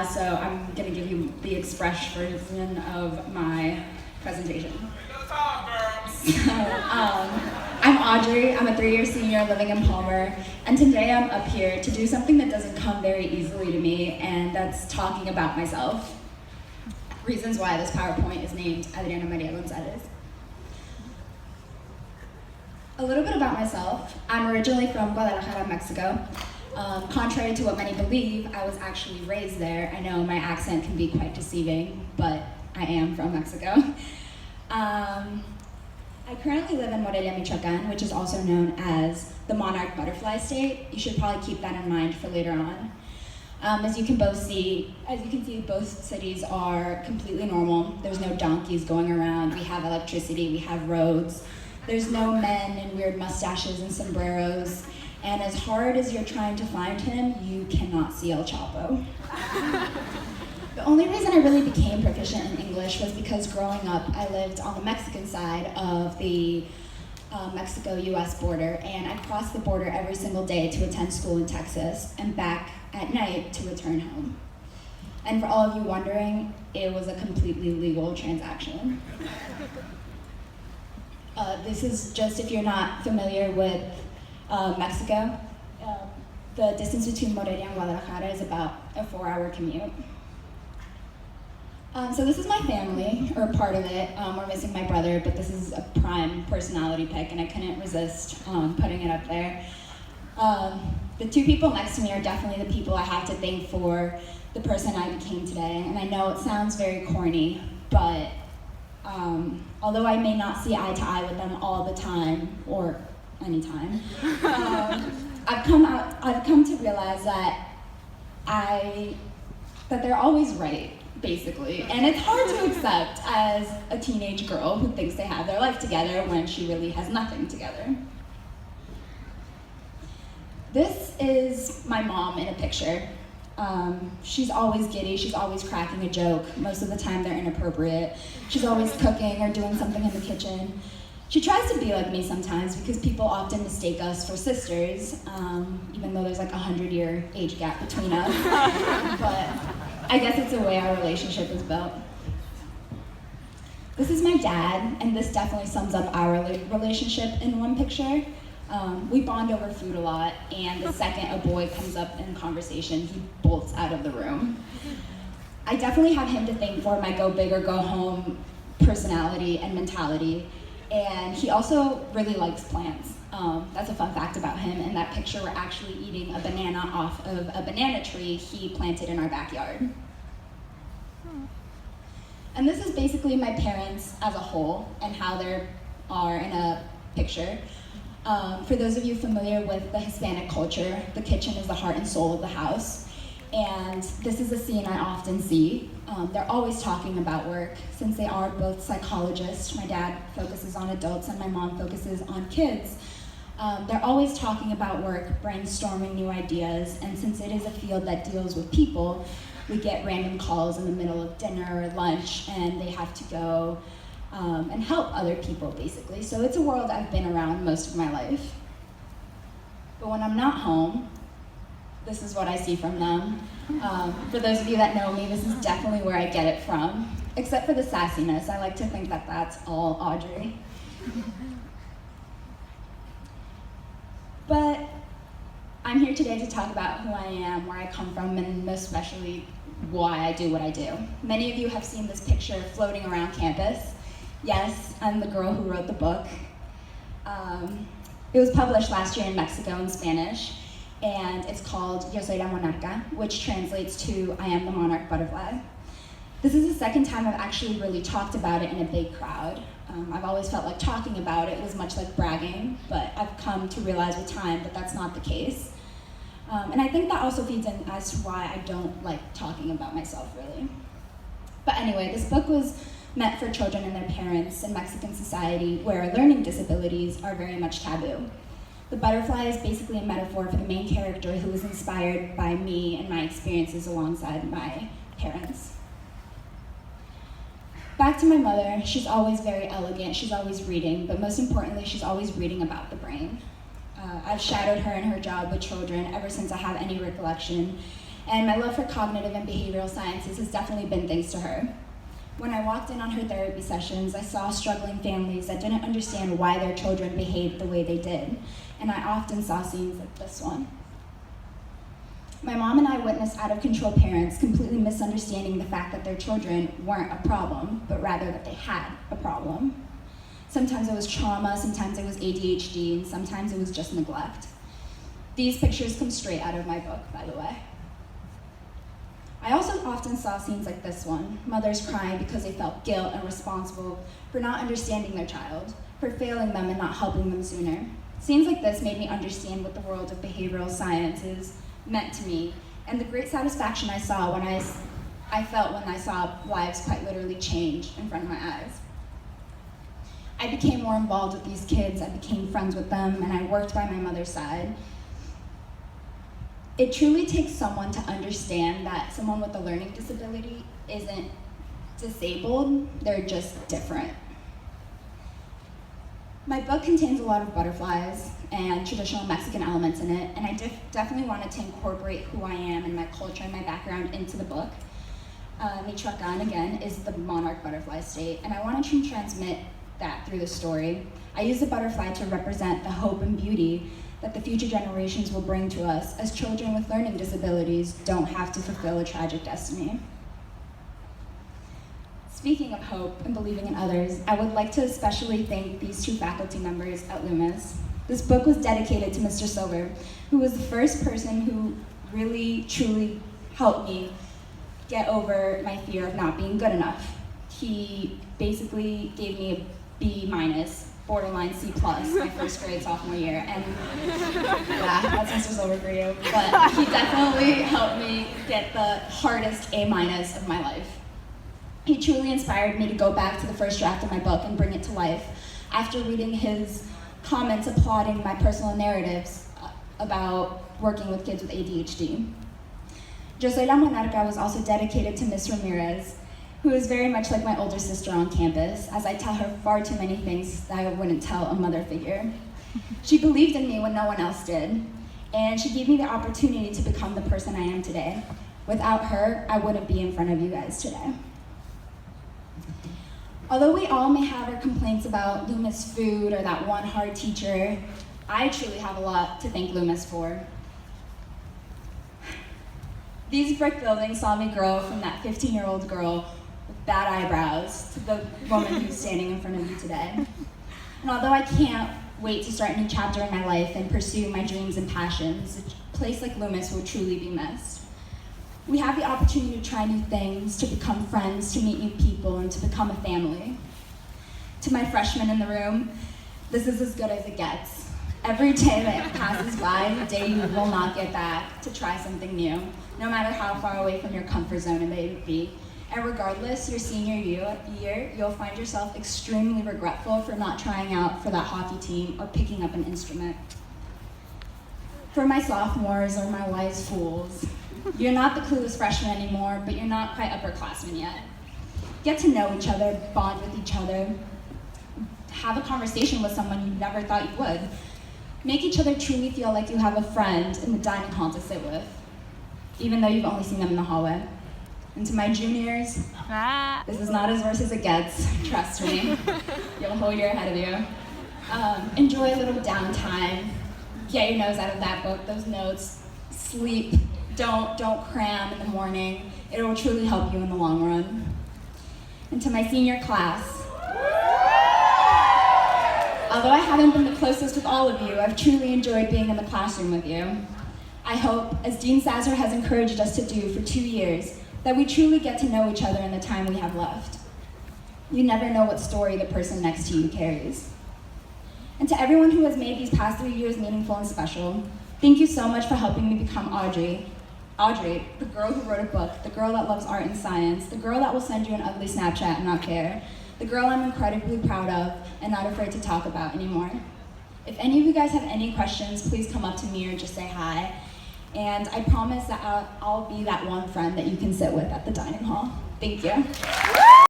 class, so I'm going to give you the express version of my presentation. So, I'm Adri. I'm a 3-year senior living in Palmer, and today I'm up here to do something that doesn't come very easily to me, and that's talking about myself. Reasons why this PowerPoint is named Adriana Maria Gonzalez. A little bit about myself. I'm originally from Guadalajara, Mexico. Contrary to what many believe, I was actually raised there. I know my accent can be quite deceiving, but I am from Mexico. I currently live in Morelia, Michoacan, which is also known as the monarch butterfly state. You should probably keep that in mind for later on. As you can see, both cities are completely normal. There's no donkeys going around. We have electricity, we have roads. There's no men in weird mustaches and sombreros. And as hard as you're trying to find him, you cannot see El Chapo. The only reason I really became proficient in English was because growing up, I lived on the Mexican side of the Mexico-US border, and I crossed the border every single day to attend school in Texas and back at night to return home. And for all of you wondering, it was a completely legal transaction. This is just if you're not familiar with Mexico. The distance between Morelia and Guadalajara is about a 4-hour commute. So this is my family, or part of it. We're missing my brother, but this is a prime personality pick, and I couldn't resist putting it up there. The 2 people next to me are definitely the people I have to thank for the person I became today. And I know it sounds very corny, but although I may not see eye to eye with them all the time, or anytime, I've come to realize that they're always right, basically. And it's hard to accept as a teenage girl who thinks they have their life together when she really has nothing together. This is my mom in a picture. She's always giddy, she's always cracking a joke. Most of the time they're inappropriate. She's always cooking or doing something in the kitchen. She tries to be like me sometimes because people often mistake us for sisters, even though there's like a 100-year age gap between us. But I guess it's the way our relationship is built. This is my dad, and this definitely sums up our relationship in one picture. We bond over food a lot, and the second a boy comes up in conversation, he bolts out of the room. I definitely have him to thank for my go big or go home personality and mentality, and he also really likes plants. That's a fun fact about him. In that picture, we're actually eating a banana off of a banana tree he planted in our backyard. And this is basically my parents as a whole and how they are in a picture. For those of you familiar with the Hispanic culture, the kitchen is the heart and soul of the house. And this is a scene I often see. They're always talking about work. Since they are both psychologists, my dad focuses on adults and my mom focuses on kids. They're always talking about work, brainstorming new ideas, and since it is a field that deals with people, we get random calls in the middle of dinner or lunch, and they have to go and help other people, basically. So it's a world I've been around most of my life. But when I'm not home, this is what I see from them. For those of you that know me, this is definitely where I get it from, except for the sassiness. I like to think that that's all Audrey. But I'm here today to talk about who I am, where I come from, and most especially why I do what I do. Many of you have seen this picture floating around campus. Yes, I'm the girl who wrote the book. It was published last year in Mexico in Spanish, and it's called Yo Soy la Monarca, which translates to I am the monarch butterfly. This is the second time I've actually really talked about it in a big crowd. I've always felt like talking about it was much like bragging, but I've come to realize with time that that's not the case. And I think that also feeds in as to why I don't like talking about myself, really. But anyway, this book was meant for children and their parents in Mexican society where learning disabilities are very much taboo. The butterfly is basically a metaphor for the main character who was inspired by me and my experiences alongside my parents. Back to my mother, she's always very elegant, she's always reading, but most importantly, she's always reading about the brain. I've shadowed her in her job with children ever since I have any recollection, And my love for cognitive and behavioral sciences has definitely been thanks to her. When I walked in on her therapy sessions, I saw struggling families that didn't understand why their children behaved the way they did, and I often saw scenes like this one. My mom and I witnessed out-of-control parents completely misunderstanding the fact that their children weren't a problem, but rather that they had a problem. Sometimes it was trauma, sometimes it was ADHD, and sometimes it was just neglect. These pictures come straight out of my book, by the way. I also often saw scenes like this one, mothers crying because they felt guilt and responsible for not understanding their child, for failing them and not helping them sooner. Scenes like this made me understand what the world of behavioral sciences meant to me, and the great satisfaction I felt when I saw lives quite literally change in front of my eyes. I became more involved with these kids, I became friends with them, and I worked by my mother's side. It truly takes someone to understand that someone with a learning disability isn't disabled, they're just different. My book contains a lot of butterflies and traditional Mexican elements in it, and I definitely wanted to incorporate who I am and my culture and my background into the book. Michoacan, again, is the monarch butterfly state, and I wanted to transmit that through the story. I use the butterfly to represent the hope and beauty that the future generations will bring to us as children with learning disabilities don't have to fulfill a tragic destiny. Speaking of hope and believing in others, I would like to especially thank these two faculty members at Loomis. This book was dedicated to Mr. Silver, who was the first person who really, truly helped me get over my fear of not being good enough. He basically gave me a B-, borderline C+, my first grade sophomore year, and yeah, that's Mr. Silver for you. But he definitely helped me get the hardest A- of my life. He truly inspired me to go back to the first draft of my book and bring it to life after reading his comments applauding my personal narratives about working with kids with ADHD. Yo Soy La Monarca was also dedicated to Miss Ramirez, who is very much like my older sister on campus, as I tell her far too many things that I wouldn't tell a mother figure. She believed in me when no one else did, and she gave me the opportunity to become the person I am today. Without her, I wouldn't be in front of you guys today. Although we all may have our complaints about Loomis food or that one hard teacher, I truly have a lot to thank Loomis for. These brick buildings saw me grow from that 15-year-old girl with bad eyebrows to the woman who's standing in front of you today. And although I can't wait to start a new chapter in my life and pursue my dreams and passions, a place like Loomis will truly be missed. We have the opportunity to try new things, to become friends, to meet new people, and to become a family. To my freshmen in the room, this is as good as it gets. Every day that passes by, the day you will not get back to try something new, no matter how far away from your comfort zone it may be. And regardless, your senior year, you'll find yourself extremely regretful for not trying out for that hockey team or picking up an instrument. For my sophomores or my wise fools, you're not the clueless freshman anymore, but you're not quite upperclassmen yet. Get to know each other, bond with each other, have a conversation with someone you never thought you would. Make each other truly feel like you have a friend in the dining hall to sit with, even though you've only seen them in the hallway. And to my juniors, this is not as worse as it gets, trust me. You have a whole year ahead of you. Enjoy a little downtime, get your nose out of that book, those notes, sleep, don't cram in the morning. It will truly help you in the long run. And to my senior class, although I haven't been the closest with all of you, I've truly enjoyed being in the classroom with you. I hope, as Dean Sasser has encouraged us to do for 2 years, that we truly get to know each other in the time we have left. You never know what story the person next to you carries. And to everyone who has made these past 3 years meaningful and special, thank you so much for helping me become Adri. Adri, the girl who wrote a book, the girl that loves art and science, the girl that will send you an ugly Snapchat and not care, the girl I'm incredibly proud of and not afraid to talk about anymore. If any of you guys have any questions, please come up to me or just say hi. And I promise that I'll be that one friend that you can sit with at the dining hall. Thank you.